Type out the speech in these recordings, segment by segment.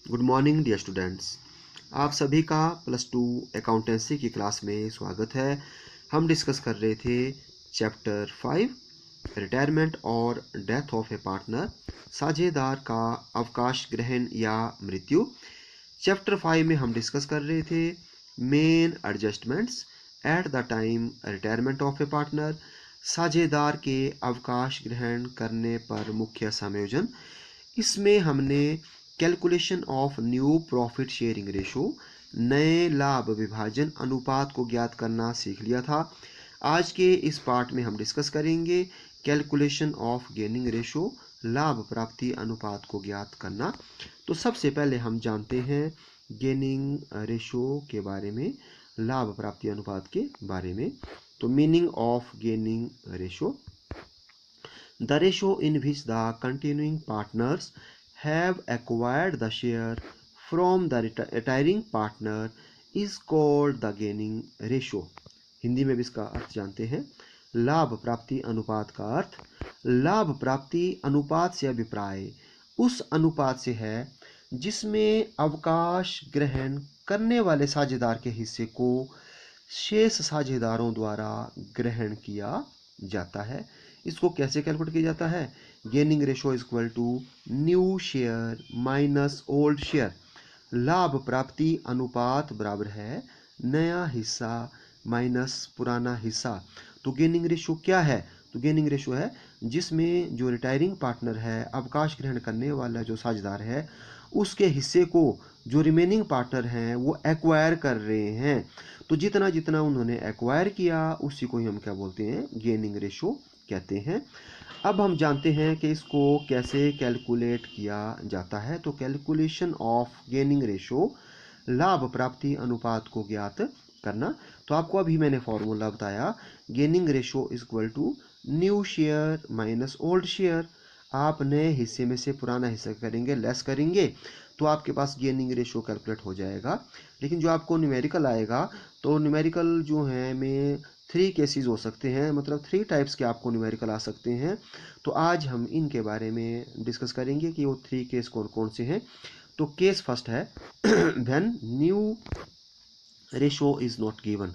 Good morning dear students. आप सभी का +2 अकाउंटेंसी की क्लास में स्वागत है। हम डिस्कस कर रहे थे चैप्टर 5 रिटायरमेंट और डेथ ऑफ ए पार्टनर, साझेदार का अवकाश ग्रहण या मृत्यु। चैप्टर 5 में हम डिस्कस कर रहे थे main adjustments at the time retirement of A partner, साझेदार के अवकाश ग्रहण करने पर मुख्य समायोजन। इसमें हमने calculation of new profit sharing ratio, नए लाभ विभाजन अनुपात को ज्ञात करना सीख लिया था। आज के इस पार्ट में हम डिस्कस करेंगे कैलकुलेशन ऑफ गेनिंग रेशो, लाभ प्राप्ति अनुपात को ज्ञात करना। तो सबसे पहले हम जानते हैं गेनिंग रेशो के बारे में, लाभ प्राप्ति अनुपात के बारे में। तो meaning of gaining ratio: the ratio in which the continuing partners have acquired the share from the retiring partner is called the gaining ratio। Hindi में भी इसका अर्थ जानते हैं। लाभ प्राप्ति अनुपात का अर्थ, लाभ प्राप्ति अनुपात से अभिप्राय उस अनुपात से है जिसमें अवकाश ग्रहण करने वाले साझेदार के हिस्से को शेष साझेदारों द्वारा ग्रहण किया जाता है। इसको कैसे कैलकुलेट किया जाता है? Gaining ratio is equal to new share minus old share. लाभ प्राप्ति अनुपात बराबर है नया हिस्सा माइनस पुराना हिस्सा। तो गेनिंग रेशो क्या है? तो गेनिंग रेशो है जिसमें जो रिटायरिंग पार्टनर है, अवकाश ग्रहण करने वाला जो साझेदार है, उसके हिस्से को जो रिमेनिंग पार्टनर हैं वो एक्वायर कर रहे हैं। तो जितना जितना उन्होंने एक्वायर किया उसी को ही हम क्या बोलते हैं? गेनिंग रेशो कहते हैं। अब हम जानते हैं कि इसको कैसे कैलकुलेट किया जाता है। तो कैलकुलेशन ऑफ गेनिंग रेशो, लाभ प्राप्ति अनुपात को ज्ञात करना। तो आपको अभी मैंने फॉर्मूला बताया, gaining ratio is equal to new share minus old share. आप नए हिस्से में से पुराना हिस्सा करेंगे, लेस करेंगे, तो आपके पास गेनिंग रेशो कैलकुलेट हो जाएगा। लेकिन जो आपको न्यूमेरिकल आएगा, तो न्यूमेरिकल जो है में 3 केसेस हो सकते हैं, मतलब 3 टाइप्स के आपको न्यूमेरिकल आ सकते हैं। तो आज हम इनके बारे में डिस्कस करेंगे कि वो 3 केस कौन कौन से हैं। तो केस फर्स्ट है when new ratio is not given,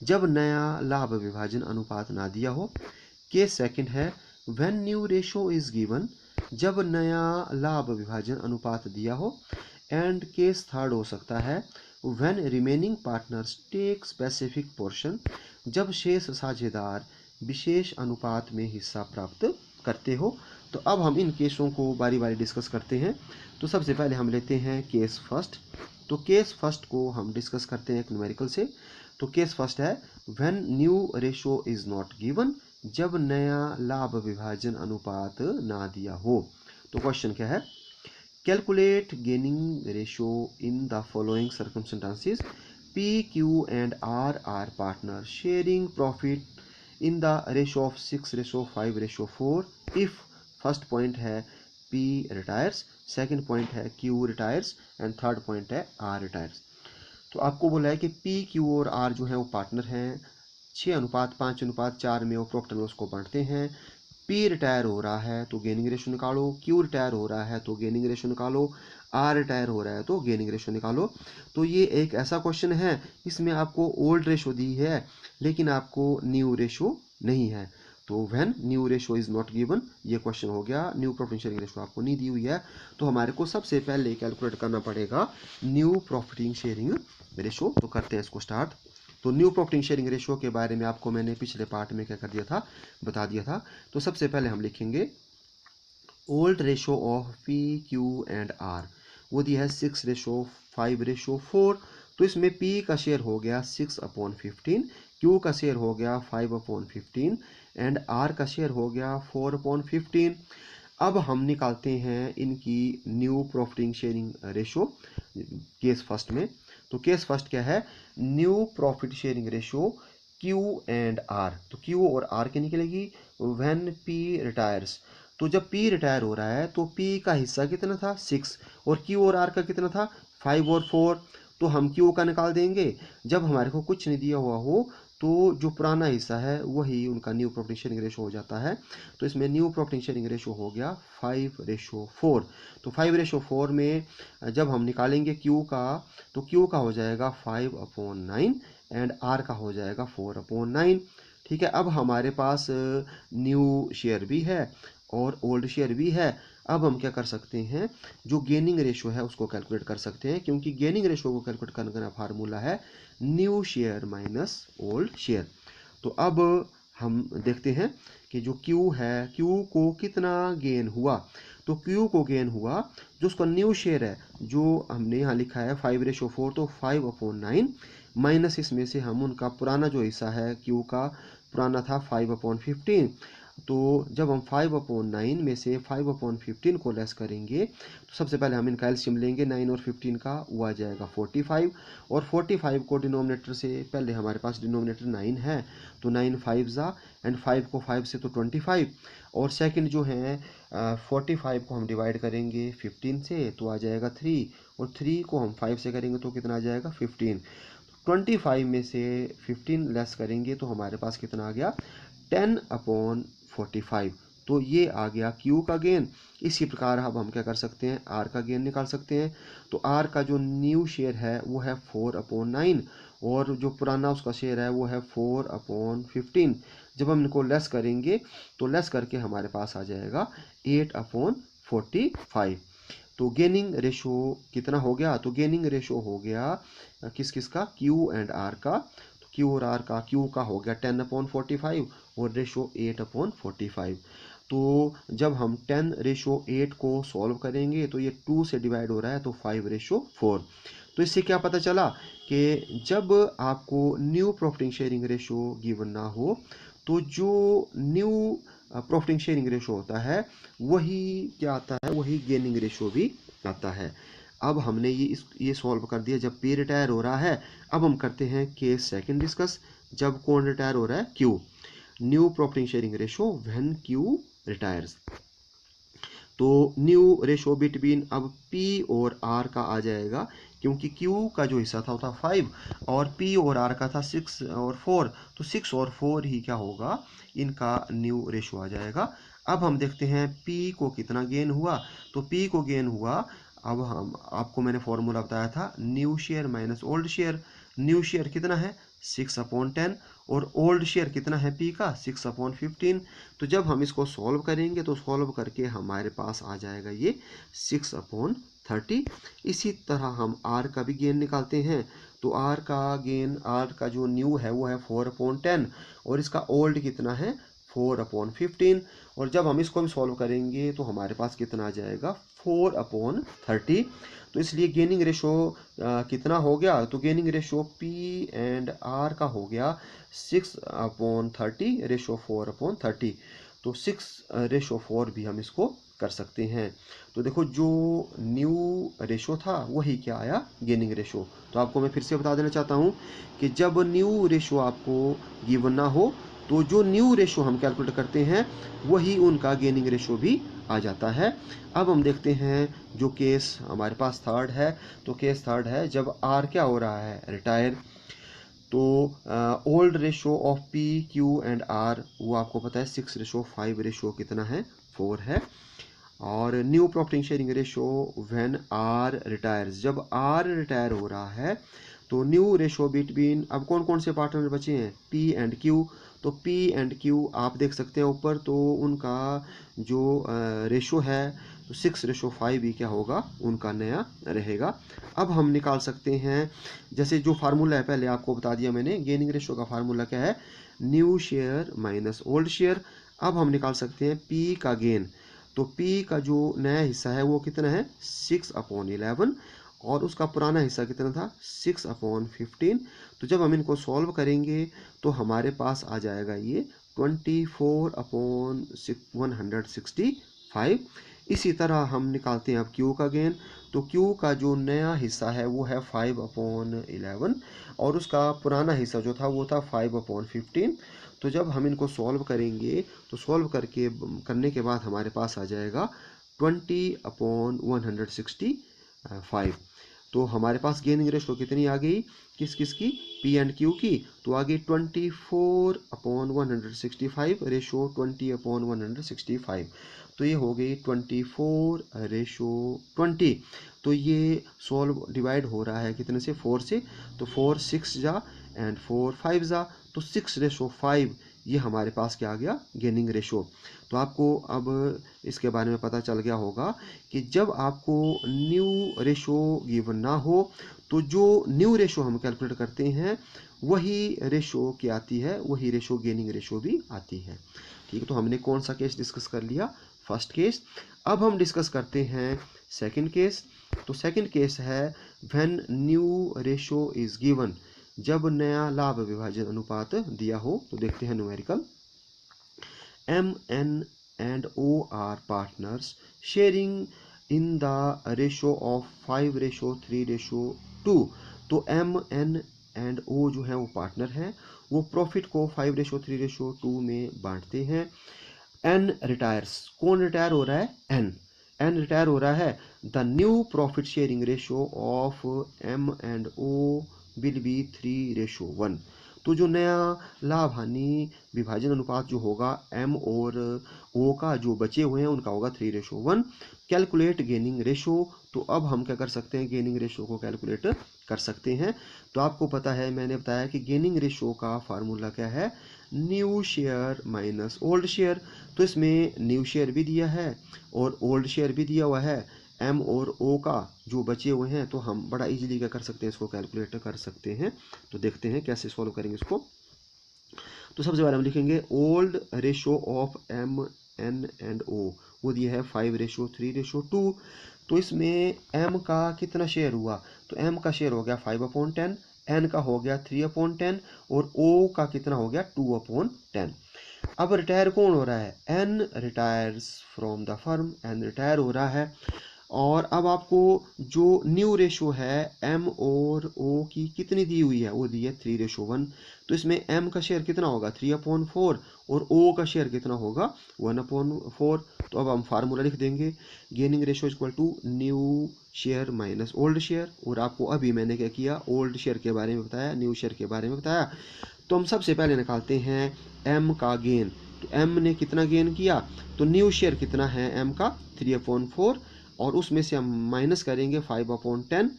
जब नया लाभ विभाजन अनुपात ना दिया हो। केस सेकंड है when new ratio is given, जब नया लाभ विभाजन अनुपात दिया हो। एंड केस थर्ड हो सकता है when remaining partners take specific portion, जब शेष साझेदार विशेष अनुपात में हिस्सा प्राप्त करते हो। तो अब हम इन केसों को बारी बारी डिस्कस करते हैं। तो सबसे पहले हम लेते हैं केस फर्स्ट। तो केस फर्स्ट को हम डिस्कस करते हैं एक न्यूमेरिकल से। तो केस फर्स्ट है when new ratio is not given, जब नया लाभ विभाजन अनुपात ना दिया हो। तो क्वेश्चन क्या है? Calculate gaining ratio in the following circumstances. P, Q and R are partners sharing profit in the ratio of 6:5:4 if first point है P retires, second point है Q retires and third point है R retires। तो आपको बोला है कि P, Q और R जो है वो पार्टनर हैं, 6:5:4 में वो प्रॉफिट एंड लॉस को बांटते हैं। P रिटायर हो रहा है तो गेनिंग रेशो निकालो, Q रिटायर हो रहा है तो गेनिंग रेशो निकालो, R रिटायर हो रहा है तो गेनिंग रेशो निकालो। तो ये एक ऐसा क्वेश्चन है, इसमें आपको ओल्ड रेशो दी है लेकिन आपको न्यू रेशो नहीं है। तो when new ratio is not given, ये क्वेश्चन हो गया। न्यू प्रॉफिट शेयरिंग रेशो आपको नहीं दी हुई है, तो हमारे को सबसे पहले कैलकुलेट करना पड़ेगा न्यू प्रॉफिटिंग शेयरिंग रेशो। तो करते हैं इसको स्टार्ट। तो न्यू प्रॉफिटिंग शेयरिंग रेशो के बारे में आपको मैंने पिछले पार्ट में क्या कर दिया था, बता दिया था। तो सबसे पहले हम लिखेंगे old ratio of P, Q and R, वो दिया है 6:5:4। तो इसमें P का शेयर हो गया 6/15, Q का शेयर हो गया 5/15 एंड R का शेयर हो गया 4/15। अब हम निकालते हैं इनकी new profiting sharing ratio case first में। तो केस फर्स्ट क्या है? New profit sharing ratio Q and R। तो Q और R की निकलेगी व्हेन P रिटायर्स। तो जब P रिटायर हो रहा है तो P का हिस्सा कितना था? 6, और Q और R का कितना था? 5 और 4। तो हम Q का निकाल देंगे। जब हमारे को कुछ नहीं दिया हुआ हो तो जो पुराना हिस्सा है वही उनका न्यू प्रॉफिट शेयरिंग रेशो हो जाता है। तो इसमें न्यू प्रॉफिट शेयरिंग रेशो हो गया 5:4। तो 5:4 में जब हम निकालेंगे क्यू का, तो क्यू का हो जाएगा 5/9 एंड आर का हो जाएगा 4/9। ठीक है, अब हमारे पास न्यू शेयर भी है और ओल्ड शेयर भी है। अब हम क्या कर सकते हैं, जो गेनिंग रेशो है उसको कैलकुलेट कर सकते हैं, क्योंकि गेनिंग रेशो को कैलकुलेट करने का फार्मूला है new share minus old share. तो अब हम देखते हैं कि जो Q है, Q को कितना गेन हुआ। तो Q को गेन हुआ, जो उसका न्यू शेयर है जो हमने यहाँ लिखा है 5:4, तो 5/9 माइनस इसमें से हम उनका पुराना जो हिस्सा है Q का, पुराना था 5/15। तो जब हम 5/9 में से 5/15 को लेस करेंगे, तो सबसे पहले हम इनका एलसीएम लेंगे 9 और 15 का, वो आ जाएगा 45। और 45 को डिनोमिनेटर से, पहले हमारे पास डिनोमिनेटर 9 है तो 9 5 ज़ा, एंड 5 को 5 से तो 25। और सेकंड जो है 45 को हम डिवाइड करेंगे 15 से तो आ जाएगा 3, और 3 को हम 5 से करेंगे तो कितना आ जाएगा 15। 25 में से 15 लेस करेंगे तो हमारे पास कितना आ गया 10/45। तो ये आ गया Q का गेन। इसी प्रकार अब हम क्या कर सकते हैं, R का गेन निकाल सकते हैं। तो R का जो न्यू शेयर है वो है 4/9 और जो पुराना उसका शेयर है वो है 4/15। जब हम इनको लेस करेंगे तो लेस करके हमारे पास आ जाएगा 8/45। तो गेनिंग रेशो कितना हो गया, तो गेनिंग रेशो हो गया किस किस का, Q एंड R का। तो Q और R का, Q का हो गया 10/45 और रेशो 8/45। तो जब हम 10:8 को सॉल्व करेंगे तो ये 2 से डिवाइड हो रहा है तो 5:4। तो इससे क्या पता चला कि जब आपको new profit sharing ratio given ना हो, तो जो न्यू प्रॉफिट शेयरिंग रेशो होता है वही क्या आता है, वही गेनिंग रेशो भी आता है। अब हमने ये सॉल्व कर दिया जब पी रिटायर हो रहा है। अब हम करते हैं केस सेकंड डिस्कस, जब कौन रिटायर हो रहा है, Q. New profit sharing ratio when Q retires. तो न्यू रेशो बिटवीन अब P और R का आ जाएगा, क्योंकि Q का जो हिस्सा था वो था 5 और P और R का था 6 और 4। तो 6 और 4 ही क्या होगा, इनका न्यू रेशो आ जाएगा। अब हम देखते हैं P को कितना गेन हुआ। तो P को गेन हुआ, अब हम आपको मैंने फॉर्मूला बताया था new share minus old share. New share कितना है 6/10 और ओल्ड शेयर कितना है P का 6/15। तो जब हम इसको सॉल्व करेंगे तो सॉल्व करके हमारे पास आ जाएगा ये 6/30। इसी तरह हम R का भी गेन निकालते हैं। तो R का गेन, R का जो न्यू है वो है 4/10 और इसका ओल्ड कितना है 4/15। और जब हम इसको भी सॉल्व करेंगे तो हमारे पास कितना आ जाएगा 4/30। तो इसलिए गेनिंग रेशो कितना हो गया, तो gaining ratio P and R का हो गया 6/30 रेशो 4/30। तो 6:4 भी हम इसको कर सकते हैं। तो देखो जो न्यू रेशो था वही क्या आया, गेनिंग रेशो। तो आपको मैं फिर से बता देना चाहता हूँ कि जब न्यू रेशो आपको गिवन ना हो तो जो न्यू रेशो हम कैलकुलेट करते हैं वही उनका गेनिंग रेशो भी आ जाता है। अब हम देखते हैं जो केस हमारे पास थर्ड है। तो केस थर्ड है जब R क्या हो रहा है, रिटायर। तो old ratio of P Q and R वो आपको पता है 6:5 रेशो कितना है 4 है। और new profit sharing ratio when R retires, जब R रिटायर हो रहा है तो न्यू रेशो बिटवीन, अब कौन कौन से पार्टनर बचे हैं P एंड Q। तो P एंड Q आप देख सकते हैं ऊपर, तो उनका जो रेशो है तो 6:5 ही क्या होगा उनका नया रहेगा। अब हम निकाल सकते हैं, जैसे जो फार्मूला है पहले आपको बता दिया मैंने, गेनिंग रेशो का फार्मूला क्या है, new share minus old share. अब हम निकाल सकते हैं P का गेन। तो P का जो नया हिस्सा है वो कितना है 6/11 और उसका पुराना हिस्सा कितना था 6/15। तो जब हम इनको सॉल्व करेंगे तो हमारे पास आ जाएगा ये 24/165। इसी तरह हम निकालते हैं अब Q का गेन। तो Q का जो नया हिस्सा है वो है 5/11 और उसका पुराना हिस्सा जो था वो था 5/15। तो जब हम इनको सॉल्व करेंगे तो सॉल्व करने के बाद हमारे पास आ जाएगा 20/165। तो हमारे पास गेनिंग रेशो कितनी आ गई, किस किस की, पी एंड क्यू की, तो आ गई 24/165 रेशो 20/165, तो ये हो गई 24/20। तो ये सॉल्व डिवाइड हो रहा है कितने से, 4 से, तो 4 6 जा एंड 4 5 जा, तो 6/5 ये हमारे पास क्या आ गया, गेनिंग रेशो। तो आपको अब इसके बारे में पता चल गया होगा कि जब आपको न्यू रेशो गिवन ना हो तो जो न्यू रेशो हम कैलकुलेट करते हैं वही रेशो क्या आती है, वही रेशो गेनिंग रेशो भी आती है। ठीक है, तो हमने कौन सा केस डिस्कस कर लिया, फर्स्ट केस। अब हम डिस्कस करते हैं सेकंड केस। तो सेकंड केस है when new ratio is given, जब नया लाभ विभाजन अनुपात दिया हो। तो देखते हैं numerical, M N and O are partners sharing in the ratio of 5/3/2। तो एम एन एंड ओ जो है वो पार्टनर है, वो प्रॉफिट को 5/3/2 में बांटते हैं। एन रिटायर्स, कौन रिटायर हो रहा है, एन रिटायर हो रहा है। The new profit sharing ratio of M and O will be 3/1। तो जो नया लाभ हानि विभाजन अनुपात जो होगा एम और ओ का, जो बचे हुए हैं उनका होगा 3/1। कैलकुलेट गेनिंग रेशो, तो अब हम क्या कर सकते हैं, गेनिंग रेशो को कैलकुलेट कर सकते हैं। तो आपको पता है, मैंने बताया कि गेनिंग रेशो का फार्मूला क्या है, new share minus old share. तो इसमें न्यू शेयर भी दिया है और ओल्ड शेयर भी दिया हुआ है, एम और ओ का जो बचे हुए हैं, तो हम बड़ा इजीली क्या कर सकते हैं, इसको कैलकुलेट कर सकते हैं। तो देखते हैं कैसे सॉल्व करेंगे इसको। तो सबसे पहले हम लिखेंगे old ratio of M N and O, वो दिया है 5/3/2। तो इसमें एम का कितना शेयर हुआ, तो एम का शेयर हो गया 5/10, एन का हो गया 3/10 और ओ का कितना हो गया 2/10। अब रिटायर कौन हो रहा है, N retires from the firm, N retire हो रहा है। और अब आपको जो न्यू रेशो है एम और ओ की कितनी दी हुई है, वो दी है 3/1। तो इसमें एम का शेयर कितना होगा 3/4 और ओ का शेयर कितना होगा 1/4। तो अब हम फार्मूला लिख देंगे, gaining ratio equal to new share minus old share. और आपको अभी मैंने क्या किया, ओल्ड शेयर के बारे में बताया, न्यू शेयर के बारे में बताया। तो हम सबसे पहले निकालते हैं एम का गेन। तो एम ने कितना गेन किया, तो न्यू शेयर कितना है एम का 3/4 और उसमें से हम माइनस करेंगे 5/10।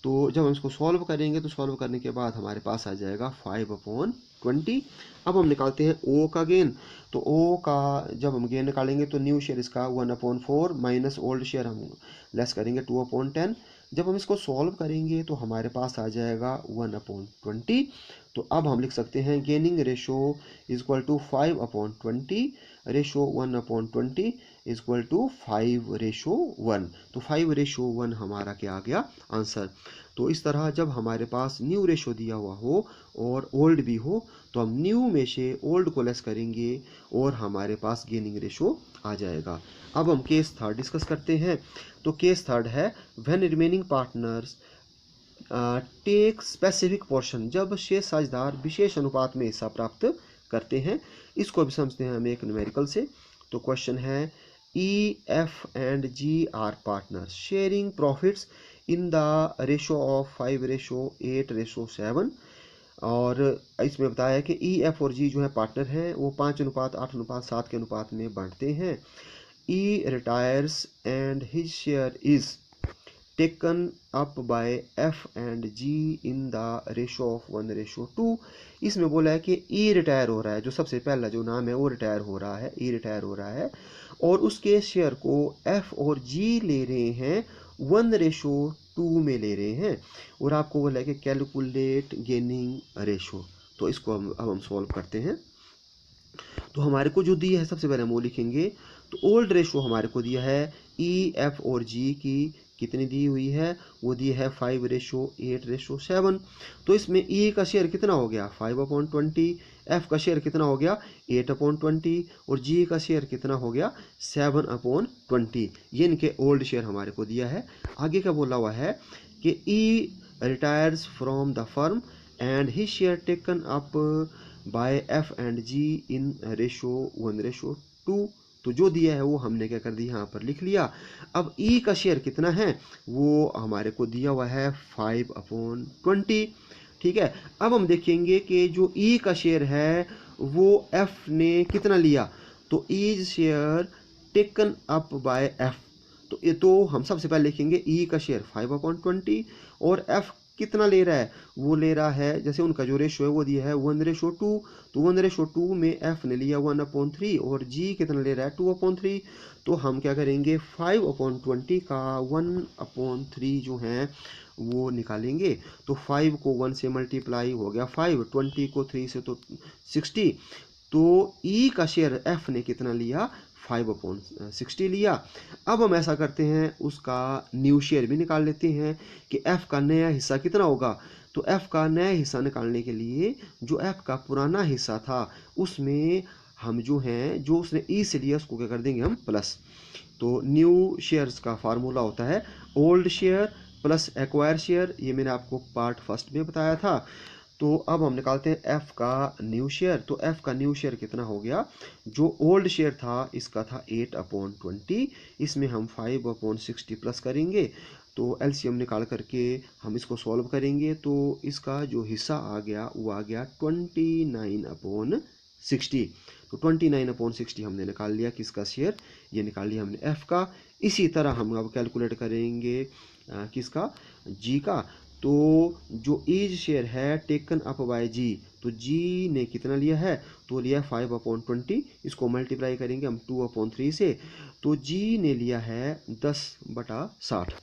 तो जब हम इसको सॉल्व करेंगे तो सॉल्व करने के बाद हमारे पास आ जाएगा 5/20। अब हम निकालते हैं ओ का गेन। तो ओ का जब हम गेन निकालेंगे तो न्यू शेयर इसका 1/4 माइनस ओल्ड शेयर हम लेस करेंगे 2/10। जब हम इसको सॉल्व करेंगे तो हमारे पास आ जाएगा 1/20। तो अब हम लिख सकते हैं gaining ratio is equal to 5/20 ratio 1/20 is equal to 5/1। तो 5/1 हमारा क्या आ गया आंसर। तो इस तरह जब हमारे पास न्यू रेशो दिया हुआ हो और ओल्ड भी हो तो हम न्यू में से ओल्ड को लेस करेंगे और हमारे पास गेनिंग रेशो आ जाएगा। अब हम केस थर्ड डिस्कस करते हैं। तो केस थर्ड है when remaining partners take specific portion, जब शेष साझेदार विशेष अनुपात में हिस्सा प्राप्त करते हैं। इसको भी समझते हैं हम एक न्यूमेरिकल से। तो क्वेश्चन है E F and G are partners sharing profits in the ratio of 5/8/7। और इसमें बताया है कि ई एफ और जी जो है पार्टनर हैं, वो 5:8:7 के अनुपात में बांटते हैं। E retires and his share is taken up by F and G in the ratio of 1/2। इसमें बोला है कि ई रिटायर हो रहा है, जो सबसे पहला जो नाम है वो रिटायर हो रहा है, ई रिटायर हो रहा है और उसके शेयर को एफ और जी ले रहे हैं 1/2 में ले रहे हैं। और आपको बोला है कि कैलकुलेट गेनिंग रेशो। तो इसको अब हम सॉल्व करते हैं। तो हमारे को जो दिया है सबसे पहले हम वो लिखेंगे। तो ओल्ड रेशो हमारे को दिया है ई एफ और जी की कितनी दी हुई है, वो दी है 5/8/7। तो इसमें ई का शेयर कितना हो गया 5/20, एफ का शेयर कितना हो गया 8/20 और जी का शेयर कितना हो गया 7/20। ये इनके ओल्ड शेयर हमारे को दिया है। आगे क्या बोला हुआ है कि E retires from the firm and he share taken up by F and G in ratio 1/2 तो जो दिया है वो हमने क्या कर दिया, यहाँ पर लिख लिया। अब ई का शेयर कितना है, वो हमारे को दिया हुआ है 5/20। ठीक है, अब हम देखेंगे कि जो ई का शेयर है वो एफ ने कितना लिया, तो is share taken up by F. तो ये तो हम सबसे पहले लिखेंगे ई का शेयर 5/20 और एफ कितना ले रहा है, वो ले रहा है, जैसे उनका जो रेशो है वो दिया है 1:2, तो 1:2 में एफ ने लिया 1/3 और जी कितना ले रहा है 2/3। तो हम क्या करेंगे 5/20 का 1/3 जो है वो निकालेंगे। तो 5 को 1 से मल्टीप्लाई हो गया 5, 20 को 3 से तो 60। तो ई का शेयर एफ ने कितना लिया, 5/60 लिया। अब हम ऐसा करते हैं, उसका न्यू शेयर भी निकाल लेते हैं कि एफ का नया हिस्सा कितना होगा। तो एफ का नया हिस्सा निकालने के लिए जो एफ का पुराना हिस्सा था उसमें हम जो हैं, जो उसने ई से लिया उसको क्या कर देंगे हम प्लस। तो न्यू शेयर्स का फार्मूला होता है old share plus acquire share, ये मैंने आपको पार्ट फर्स्ट में बताया था। तो अब हम निकालते हैं एफ का न्यू शेयर। तो एफ का न्यू शेयर कितना हो गया, जो ओल्ड शेयर था इसका था 8/20, इसमें हम 5/60 प्लस करेंगे। तो एलसीएम निकाल करके हम इसको सॉल्व करेंगे, तो इसका जो हिस्सा आ गया वो आ गया 29/60। तो 29/60 हमने निकाल लिया किसका शेयर, ये निकाल लिया हमने एफ का। इसी तरह हम अब कैलकुलेट करेंगे किसका, जी का। तो जो एज शेयर है टेकन अप बाय जी, तो जी ने कितना लिया है, तो लिया 5/20, इसको मल्टीप्लाई करेंगे हम 2/3 से, तो जी ने लिया है 10/60।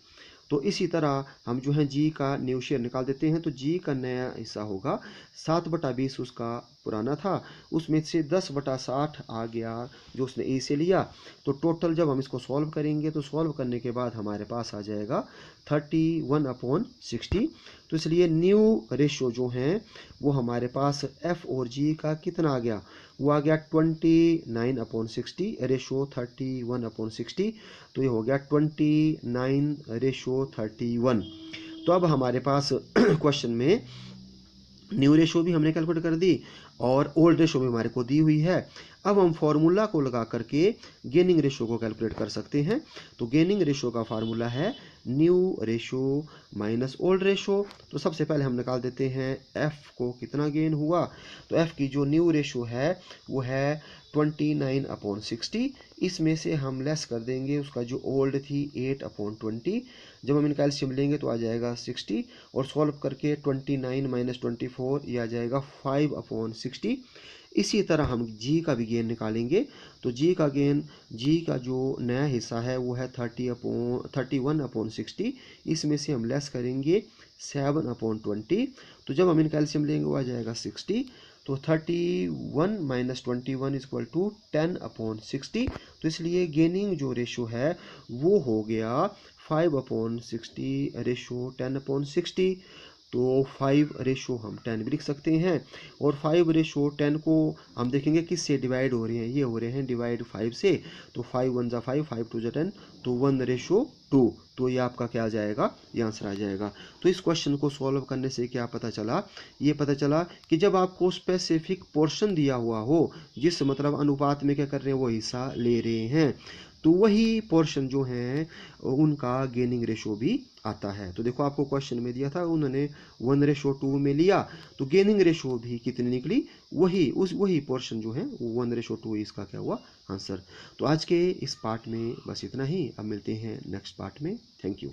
तो इसी तरह हम जो है जी का न्यू शेयर निकाल देते हैं। तो जी का नया हिस्सा होगा 7/20, उसका पुराना था, उसमें से 10/60 आ गया जो उसने ए से लिया। तो टोटल जब हम इसको सॉल्व करेंगे तो सॉल्व करने के बाद हमारे पास आ जाएगा 31/60। तो इसलिए न्यू रेशो जो हैं वो हमारे पास एफ और जी का कितना आ गया, वो आ गया 29/60 रेशो 31/60। तो ये हो गया 29/31। तो अब हमारे पास क्वेश्चन में न्यू रेशो भी हमने कैलकुलेट कर दी और ओल्ड रेशो भी हमारे को दी हुई है। अब हम फॉर्मूला को लगा करके गेनिंग रेशो को कैलकुलेट कर सकते हैं। तो गेनिंग रेशो का फार्मूला है new ratio minus old ratio. तो सबसे पहले हम निकाल देते हैं एफ को कितना गेन हुआ। तो एफ की जो न्यू रेशो है वो है 29/60, इसमें से हम लेस कर देंगे उसका जो ओल्ड थी 8/20। जब हम इनका एलसीएम लेंगे तो आ जाएगा 60 और सॉल्व करके 29 - 24 ये आ जाएगा 5/60। इसी तरह हम जी का भी गेन निकालेंगे। तो जी का गेन, जी का जो नया हिस्सा है वो है 31/60, इसमें से हम लेस करेंगे 7/20। तो जब हम इनका एलसीएम लेंगे वो आ जाएगा 60। तो 31 - 21 इक्वल टू 10/60। तो इसलिए गेनिंग जो रेशो है वो हो गया 5/60 रेशो 10/60। तो 5 रेशो हम 10 भी लिख सकते हैं और 5 रेशो 10 को हम देखेंगे किससे डिवाइड हो रहे हैं, ये हो रहे हैं डिवाइड 5 से। तो 5 1 ज़ा 5, 5 2 ज़ा 10, तो 1:2। तो ये आपका क्या आ जाएगा, ये आंसर आ जाएगा। तो इस क्वेश्चन को सॉल्व करने से क्या पता चला, ये पता चला कि जब आपको स्पेसिफिक पोर्शन दिया हुआ हो, जिस मतलब अनुपात में क्या कर रहे हैं वो हिस्सा ले रहे हैं, तो वही पोर्शन जो हैं उनका गेनिंग रेशो भी आता है। तो देखो आपको क्वेश्चन में दिया था उन्होंने 1:2 में लिया, तो गेनिंग रेशो भी कितनी निकली, वही पोर्शन जो है वो 1:2, इसका क्या हुआ आंसर। तो आज के इस पार्ट में बस इतना ही, अब मिलते हैं नेक्स्ट पार्ट में। Thank you.